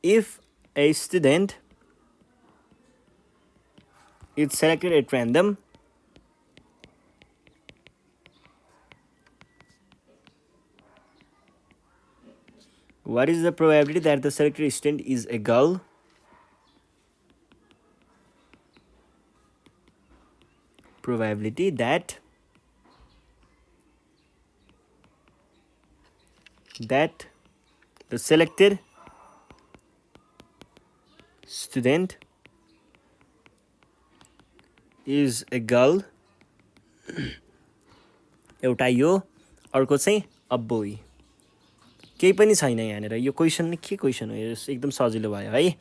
if a student is selected at random, what is the probability that the selected student is a girl? Probability that the selected student is a girl, एउटा यो, अर्को चाहिँ a boy. केही पनि छैन यहाँनिर, यो question के क्वेसन हो, यो एकदम सजिलो भयो है।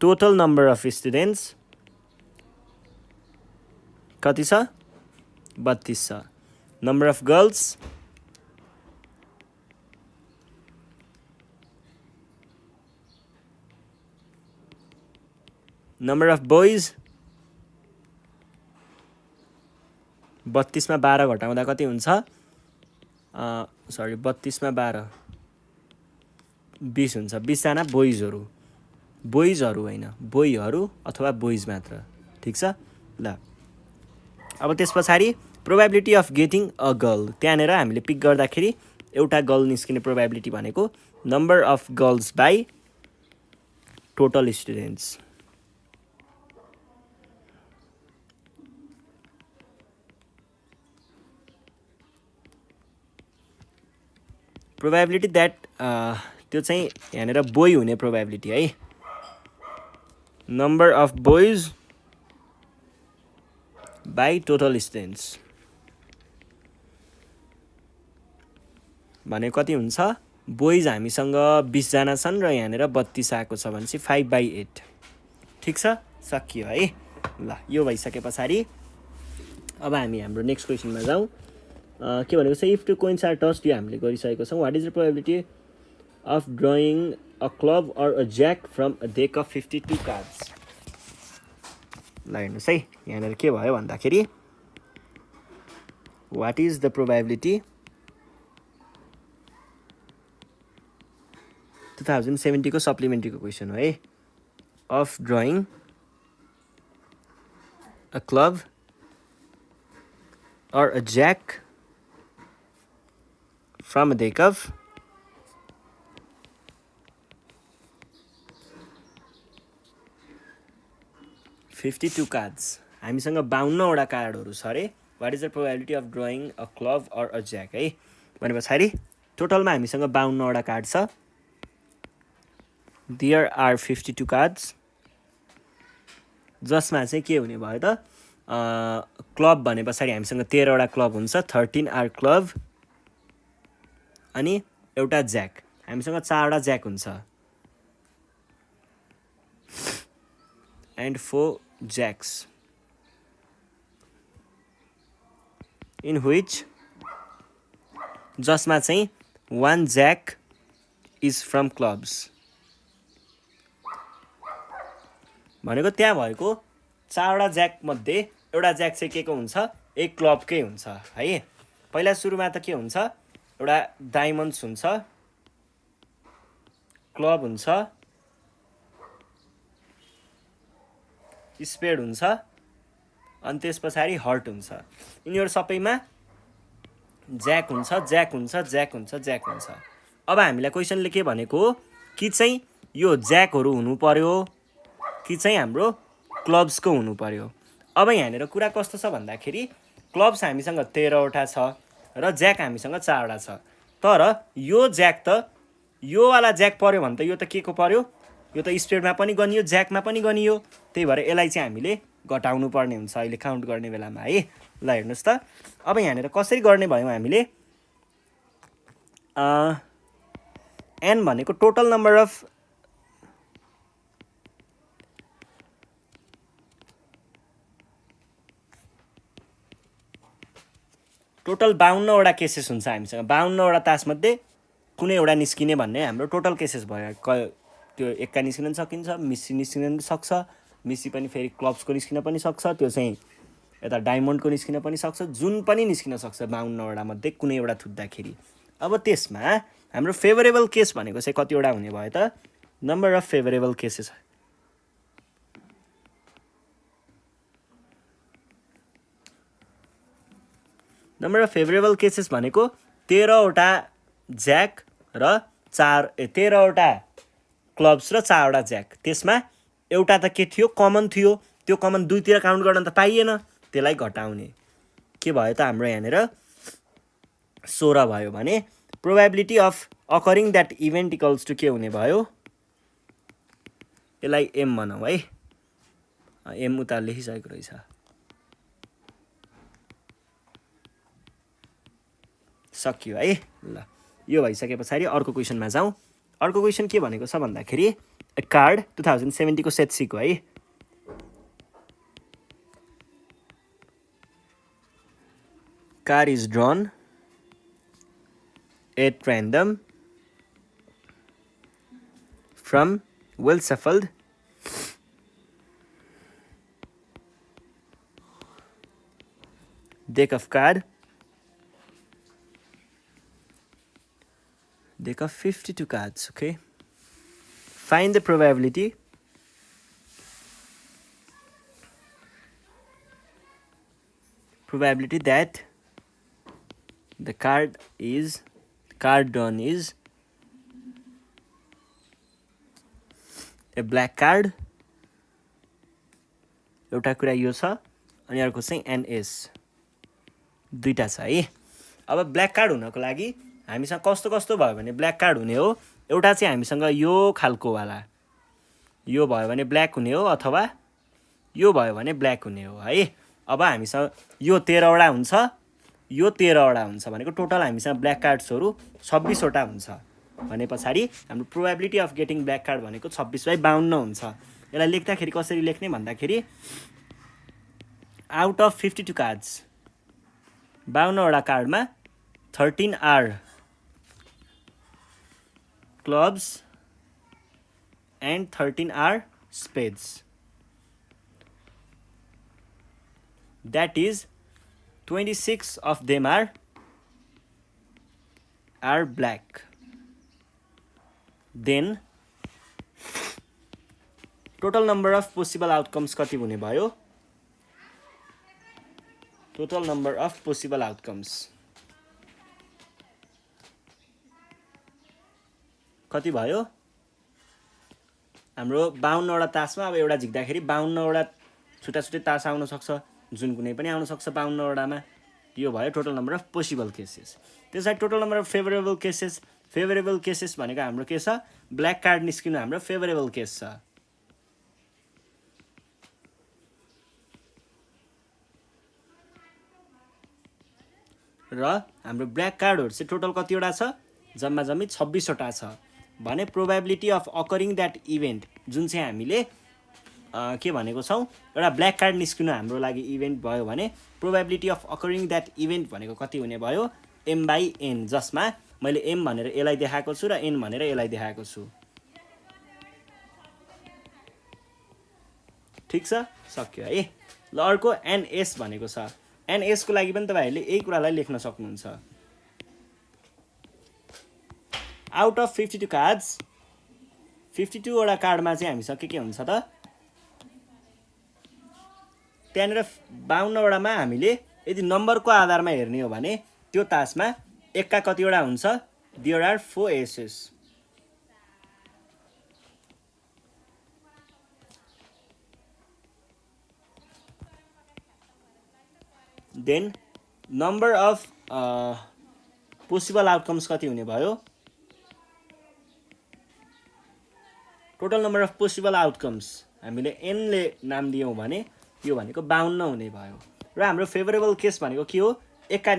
टोटल नम्बर अफ स्टुडेन्ट्स कति छ, 32 छ। Number of girls number of boys 32 मा 12 घटाउँदा कति हुन्छ? सरी 32 मा 12 20 हुन्छ। 20 जना बोइजहरू होइन, बोइहरू अथवा बोइज मात्र। ठिक छ ल। अब त्यस पछाडि probability of getting a girl, त्यहाँनिर हामीले पिक गर्दाखेरि एउटा गर्ल निस्किने प्रोबेबिलिटी भनेको number of girls by total students. Probability that त्यो चाहिँ यहाँनिर बोय हुने प्रोबेबिलिटी है। Number of boys by total students भने कति हुन्छ? बोइज हामीसँग 20 जना छन् र यहाँनिर 32 आएको छ भनेपछि 5/8। ठिक छ, सकियो है। ल यो भइसके पछाडि अब हामी हाम्रो नेक्स्ट क्वेसनमा जाउँ। के भनेको छ? If two coins are tossed, यो हामीले गरिसकेको छौँ। What is the probability of drawing a club or a jack from a deck of 52 cards? ल हेर्नुहोस् है, यहाँनिर के भयो भन्दाखेरि वाट इज द प्रोबेबिलिटी 2070 को सप्लिमेन्ट्रीको क्वेसन हो है। Of drawing a club or a jack from a deck of 52 cards. हामीसँग 52वटा कार्डहरू छ अरे। What is the probability of drawing a club or a jack है भने पछाडि टोटलमा हामीसँग 52वटा कार्ड छ। देयर आर 52 कार्ड्स, जसमा चाहिँ के हुने भयो त? क्लब भने पछाडि हामीसँग 13वटा क्लब हुन्छ। 13 आर क्लब अनि एउटा ज्याक, हामीसँग 4वटा ज्याक हुन्छ। एन्ड 4 ज्याक्स इन विच, जसमा चाहिँ 1 ज्याक इज फ्रम क्लब्स भनेको त्यहाँ भएको 4वटा ज्याक मध्ये एउटा ज्याक चाहिँ के को हुन्छ? एक क्लबकै हुन्छ है। पहिला सुरुमा त के हुन्छ? एउटा डायमन्ड्स हुन्छ, क्लब हुन्छ, स्पेड हुन्छ अनि त्यस पछाडि हर्ट हुन्छ। यिनीहरू सबैमा ज्याक हुन्छ, ज्याक हुन्छ, ज्याक हुन्छ, ज्याक हुन्छ। अब हामीलाई क्वेसनले के भनेको हो कि चाहिँ यो ज्याकहरू हुनु पर्यो कि चाहिँ हाम्रो क्लब्सको हुनु पर्यो। अब यहाँनिर कुरा कस्तो छ भन्दाखेरि क्लब्स हामीसँग 13वटा छ र ज्याक हामीसँग 4वटा छ। तर यो ज्याक त योवाला ज्याक पर्यो भने त यो त के को पर्यो? यो त स्पेडमा पनि गनियो, ज्याकमा पनि गनियो। त्यही भएर यसलाई चाहिँ हामीले घटाउनु पर्ने हुन्छ अहिले काउन्ट गर्ने बेलामा है। ल हेर्नुहोस् त, अब यहाँनिर कसरी गर्ने भयौँ हामीले? एन भनेको टोटल नम्बर अफ टोटल 52वटा केसेस हुन्छ हामीसँग। 52वटा तासमध्ये कुनै एउटा निस्किने भन्ने हाम्रो टोटल केसेस भयो। त्यो एक्का निस्किन पनि सकिन्छ, मिसी निस्किन पनि सक्छ, मिसी पनि फेरि क्लब्सको निस्किन पनि सक्छ, त्यो चाहिँ यता डायमन्डको निस्किन पनि सक्छ, जुन पनि निस्किन सक्छ 52वटा मध्ये कुनै एउटा थुत्दाखेरि। अब त्यसमा हाम्रो फेभरेबल केस भनेको चाहिँ कतिवटा हुने भयो त? Number of favourable cases. Number of favourable cases भनेको 13वटा ज्याक र 13वटा क्लब्स र 4वटा ज्याक। त्यसमा एउटा त के थियो? कमन थियो। त्यो कमन दुईतिर काउन्ट गर्न त पाइएन, त्यसलाई घटाउने। के भयो त हाम्रो यहाँनिर 16 भयो भने probability of occurring that event equals to के हुने भयो? यसलाई एम भनौँ है। एम उता लेखिसकेको रहेछ। सकियो है। ल यो भइसके पछाडि अर्को क्वेसनमा जाउँ। अर्को क्वेसन के भनेको छ भन्दाखेरि कार्ड 2070 को सेट सीको है। Card is drawn at random from well shuffled deck of card. Deck of 52 cards, okay? Find the probability that the card drawn is a black card. एउटा कुरा यो छ अनि अर्को चाहिँ NS दुईटा छ है। अब ब्ल्याक कार्ड हुनको लागि हामीसँग कस्तो कस्तो भयो भने ब्ल्याक कार्ड हुने हो। एउटा चाहिँ हामीसँग यो खालको वाला यो भयो भने ब्ल्याक हुने हो अथवा यो भयो भने ब्ल्याक हुने हो है। अब हामीसँग यो 13 वटा हुन्छ यो 13 वटा हुन्छ भनेको टोटल हामीसँग ब्ल्याक कार्ड्सहरु 26 वटा हुन्छ भने पछाडी हाम्रो probability of getting black card भनेको 26/52 हुन्छ। यसलाई लेख्दाखेरि कसरी लेख्ने भन्दाखेरि आउट अफ 52 कार्ड्स 52 वटा कार्डमा 13 are clubs and 13 are spades. That is 26 of them are black. Then total number of possible outcomes कति हुने भयो? Total number of possible outcomes कति भयो? हाम्रो 52 वटा तासमा अब एउटा झिक्दाखेरि 52 वटा छुट्टा-छुट्टै तास आउन सक्छ, जुन कुनै पनि आउन सक्छ 52 वटामा। यो भयो total number of possible cases. त्यसैले total number of favourable cases भनेको हाम्रो के छ? ब्ल्याक कार्ड निस्किनु हाम्रो फेभरेबल केस छ। र हाम्रो ब्ल्याक कार्डहरु चाहिँ टोटल कति वटा छ? जम्मा जम्मी 26 वटा छ। भने probability of occurring that event जुन चाहिँ हामीले के भनेको छौं एउटा ब्ल्याक कार्ड निस्किनु हाम्रो लागि इभेन्ट भयो भने probability of occurring that event भनेको कति हुने भयो? m/n, जसमा मैले m भनेर यसलाई देखाएको छु र n भनेर यसलाई देखाएको छु। ठीक छ, सक्यो है। ल अर्को ns भनेको छ। ns को लागि पनि तपाईहरुले यही कुरालाई लेख्न सक्नुहुन्छ। आउट अफ 52 कार्ड्स 52 वटा कार्डमा चाहिँ हामीसँग के हुन्छ त? त्यहाँनिर 52 वटामा हामीले यदि नम्बरको आधारमा हेर्ने हो भने त्यो तासमा एकका कतिवटा हुन्छ? There are 4 aces. Then number of possible outcomes कति हुने भयो? Total number of possible outcomes हामीले n ले नाम दियौं भने यो भनेको 52 हुने भयो। र हाम्रो फेभरेबल केस भनेको के हो? एका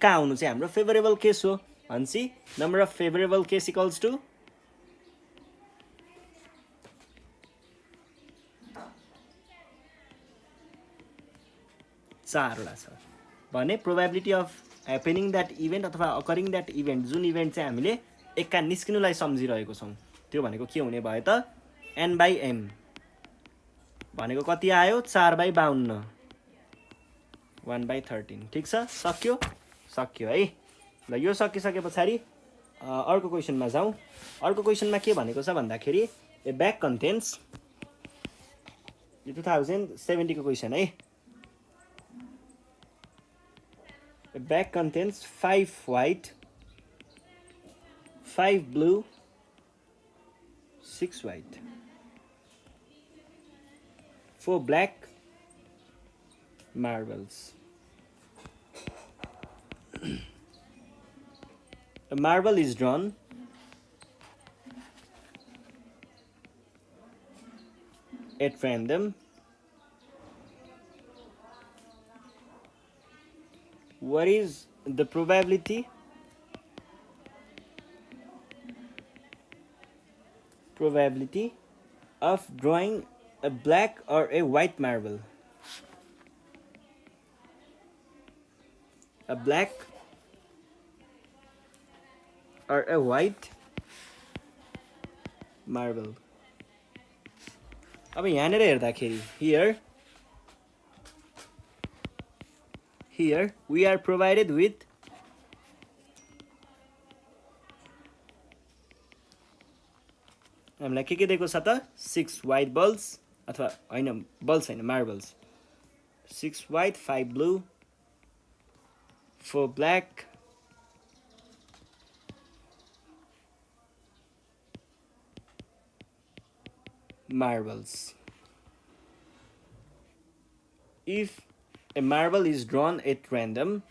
आउनु चाहिँ हाम्रो फेभरेबल केस हो। भन्छ number of favourable case equals to चारवटा छ। भने probability of happening that event अथवा अकरिङ दैट इभेन्ट जुन इभेन्ट चाहिँ हामीले एका निस्किनुलाई सम्झिरहेको छौं त्यो भनेको के हुने भयो त? n/m भनेको कति आयो? 4/52 1/13। ठीक छ, सक्यो है। ल यो सकिसके पछाडी अर्को क्वेशनमा जाउँ। अर्को क्वेशनमा के भनेको छ भन्दाखेरि ए ब्याग कन्टेन्स, यो 2070 को क्वेशन है। ए bag contents 5 white 5 blue 6 white 4 black marbles. A marble is drawn at random. What is the probability of drawing a black or a white marble? A black or a white marble. अब यहाँनिर हेर्दाखेरि here we are provided with हामीलाई के दिएको छ त 6 white balls अथवा हैन बल्स हैन marbles 6 white 5 blue 4 black marbles. If a marble is drawn at random,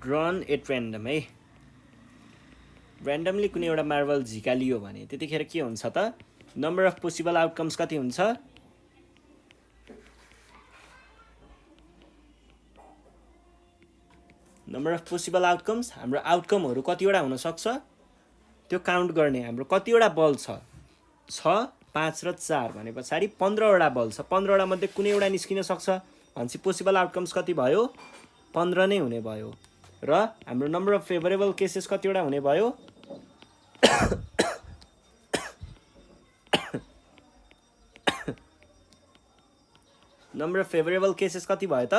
है randomly कुनै एउटा मार्बल झिकालियो भने त्यतिखेर के हुन्छ त नम्बर अफ पोसिबल आउटकम्स कति हुन्छ नम्बर अफ पोसिबल आउटकम्स हाम्रो आउटकमहरु कतिवटा हुन सक्छ त्यो काउन्ट गर्ने हाम्रो कतिवटा बल छ 6 5 र 4 भनेपछि 15 वटा बल छ 15 वटा मध्ये कुनै एउटा निस्किन सक्छ भनेपछि पोसिबल आउटकम्स कति भयो 15 नै हुने भयो र हाम्रो नम्बर अफ फेभरेबल केसेस कतिवटा हुने भयो नम्बर अफ फेभरेबल केसेस कति भयो त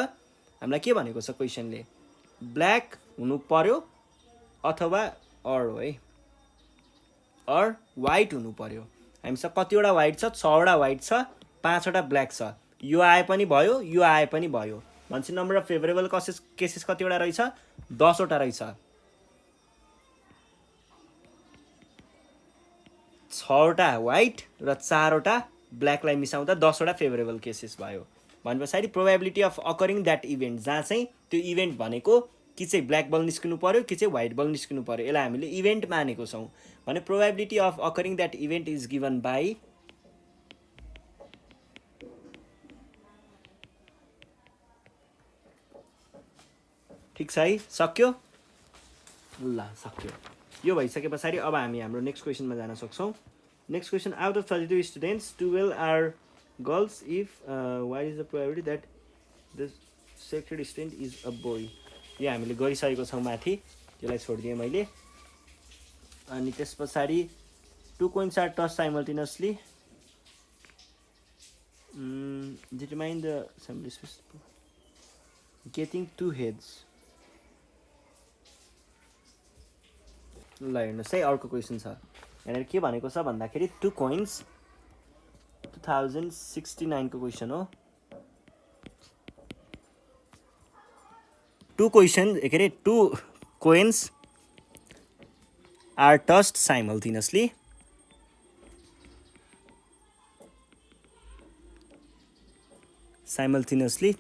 हामीलाई के भनेको छ क्वेशनले ब्ल्याक हुनु पर्यो अथवा अर हो है अर व्हाइट हुनु पर्यो हामीसँग कतिवटा व्हाइट छ 6 वटा व्हाइट छ 5 वटा ब्ल्याक छ यो आए पनि भयो यो आए पनि भयो भनेपछि नम्बर अफ फेभरेबल केसेस कतिवटा रहेछ 10 वटा रहेछ 6 वटा व्हाइट र 4 वटा ब्ल्याकलाई मिसाउँदा 10 वटा फेभरेबल केसेस भयो भनेपछि probability of occurring that event जहाँ चाहिँ त्यो इभेन्ट भनेको कि चाहिँ ब्ल्याक बल निस्किनु पर्यो कि चाहिँ व्हाइट बल निस्किनु पर्यो यसलाई हामीले इभेन्ट मानेको छौं भने probability of occurring that event is given by ठीक छ है सक्यो ल सक्यो यो भइसकेपछि अब हामी हाम्रो नेक्स्ट क्वेशनमा जान सक्छौं next question out of 32 students 12 are girls if what is the probability that the selected student is a boy यो हामीले गरिसकेको छौं माथि त्यसलाई छोड्दिए मैले अनि त्यसपछि 2 coins are tossed simultaneously determine the sample space getting 2 heads ल हेर्नुस् है अर्को क्वेशन छ यहाँनिर के भनेको छ भन्दाखेरि 2 coins 2069 को क्वेशन हो 2 क्वेशन के अरे 2 coins are tossed simultaneously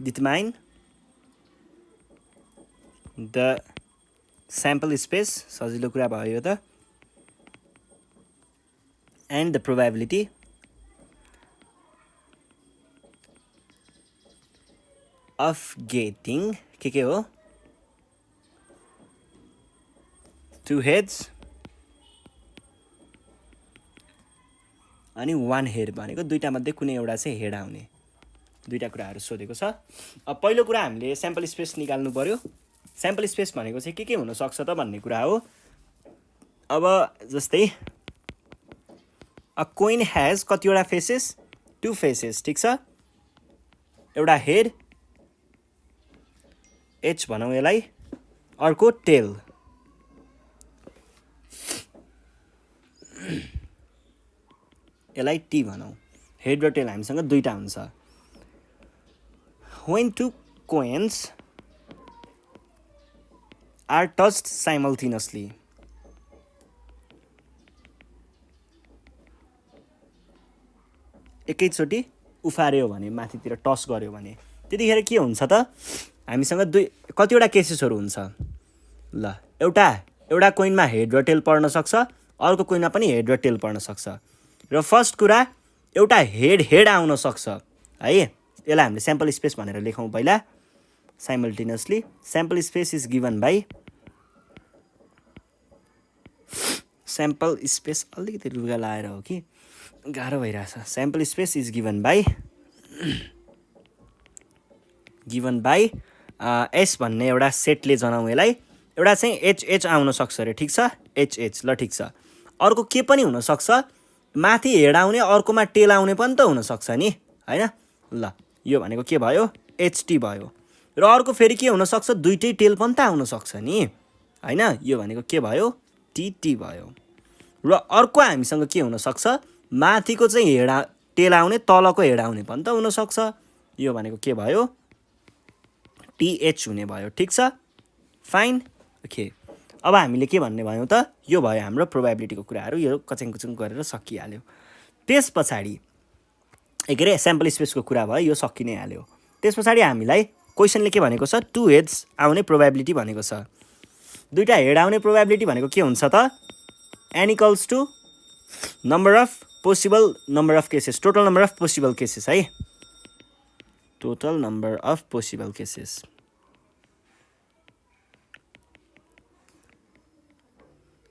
determine the sample space सजिलो कुरा भयो त and the probability of getting के हो 2 heads अनि 1 head भनेको दुईटा मध्ये कुनै एउटा चाहिँ हेड आउने दुईटा कुराहरु सोधेको छ अब पहिलो कुरा हामीले स्याम्पल स्पेस निकाल्नु पर्यो स्याम्पल स्पेस भनेको चाहिँ के हुन सक्छ त भन्ने कुरा हो अब जस्तै अ कोइन हैज कतिवटा फेसेस 2 फेसेस ठीक छ एउटा हेड H भनौं यसलाई अर्को टेल यसलाई T भनौं हेड र टेल हामीसँग दुईटा हुन्छ when 2 coins are tossed simultaneously एकैचोटी उफार्यो भने माथितिर टस गर्यो भने त्यतिखेर के हुन्छ त हामीसँग दुई कतिवटा केसेसहरु हुन्छ ल एउटा कोइनमा हेड र टेल पर्न सक्छ अर्को कोइनमा पनि हेड र टेल पर्न सक्छ र फर्स्ट कुरा एउटा हेड आउन सक्छ है यसलाई हामीले स्याम्पल स्पेस भनेर लेखौं पहिला simultaneously sample space is given by sample space अलिकति रुगा लाएर हो कि गाह्रो भइराछ sample space is given by S भन्ने एउटा सेटले जनाउ यसलाई एउटा चाहिँ एच आउन सक्छ रे ठीक छ एच ल ठीक छ अर्को के पनि हुनसक्छ, माथि हेड आउने अर्कोमा टेल आउने पनि त हुनसक्छ नि होइन। ल यो भनेको के भयो, एचटी भयो। र अर्को फेरि के हुनसक्छ, दुइटै टेल पनि त आउनसक्छ नि होइन। यो भनेको के भयो, टिटी भयो। र अर्को हामीसँग के हुनसक्छ, माथिको चाहिँ टेल आउने तलको हेड आउने पनि त हुनसक्छ। यो भनेको के भयो, टिएच हुने भयो। ठिक छ, फाइन, ओके। अब हामीले के भन्ने भयौँ त, यो भयो हाम्रो प्रोबेबिलिटीको कुराहरू, यो कचेङ कुचुङ गरेर सकिहाल्यो। त्यस पछाडि के अरे स्याम्पल स्पेसको कुरा भयो, यो सकि नै हाल्यो। त्यस पछाडि हामीलाई क्वेसनले के भनेको छ, 2 हेड्स आउने प्रोबेबिलिटी भनेको छ। दुईटा हेड आउने प्रोबेबिलिटी भनेको के हुन्छ त, n equals to number of possible number of cases, total number of possible cases है, total number of possible cases.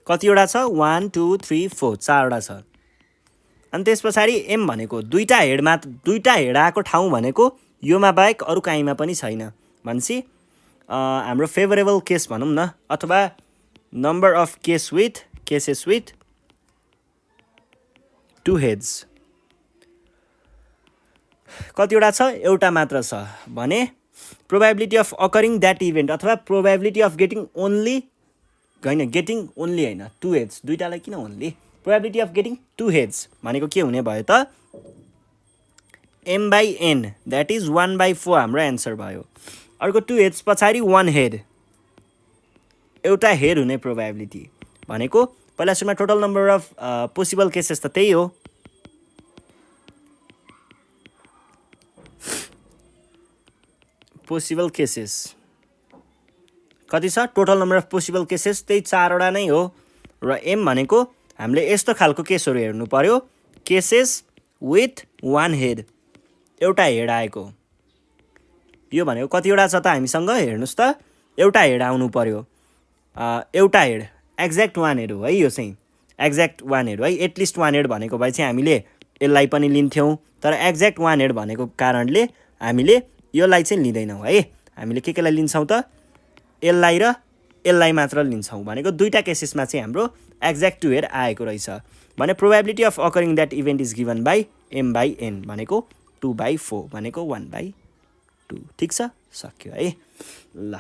कतिवटा छ, 1 2 3 4, 4वटा छ। अनि त्यस पछाडि एम भनेको दुईटा हेड आएको ठाउँ भनेको योमा बाहेक अरू काहीँमा पनि छैन भनेपछि हाम्रो फेभरेबल केस भनौँ न, अथवा number of cases with 2 heads कतिवटा छ, एउटा मात्र छ भने probability of occurring that event, अथवा प्रोबेबिलिटी अफ गेटिङ ओन्ली होइन, गेटिङ ओन्ली होइन, 2 हेड्स, दुईटालाई किन only, probability of getting 2 heads भनेको के हुने भयो त, m/n, द्याट इज 1/4 हाम्रो एन्सर भयो। अर्को 2 हेड्स पछाडि 1 हेड, एउटा हेड हुने प्रोबेबिलिटी भनेको पहिला सुरुमा total number of possible cases त त्यही हो, पोसिबल केसेस कति छ, total number of possible cases त्यही 4वटा नै हो। र एम भनेको हामीले यस्तो खालको केसहरू हेर्नु पर्यो, केसेस विथ 1 हेड, एउटा हेड आएको। यो भनेको कतिवटा छ त हामीसँग, हेर्नुहोस् त, एउटा हेड आउनु पर्यो, एउटा हेड, एक्ज्याक्ट 1 हेड हो है, यो चाहिँ एक्ज्याक्ट 1 हेड हो है। एटलिस्ट 1 हेड भनेको भए चाहिँ हामीले यसलाई पनि लिन्थ्यौँ, तर एक्ज्याक्ट 1 हेड भनेको कारणले हामीले यसलाई चाहिँ लिँदैनौँ है। हामीले केलाई लिन्छौँ त, यसलाई र यसलाई मात्र लिन्छौँ भनेको दुईटा केसेसमा चाहिँ हाम्रो एक्ज्याक्ट 2 हेड आएको रहेछ भने probability of occurring that event is given by m/n भनेको 2/4 भनेको 1/2। ठिक छ, सक्यो है। ल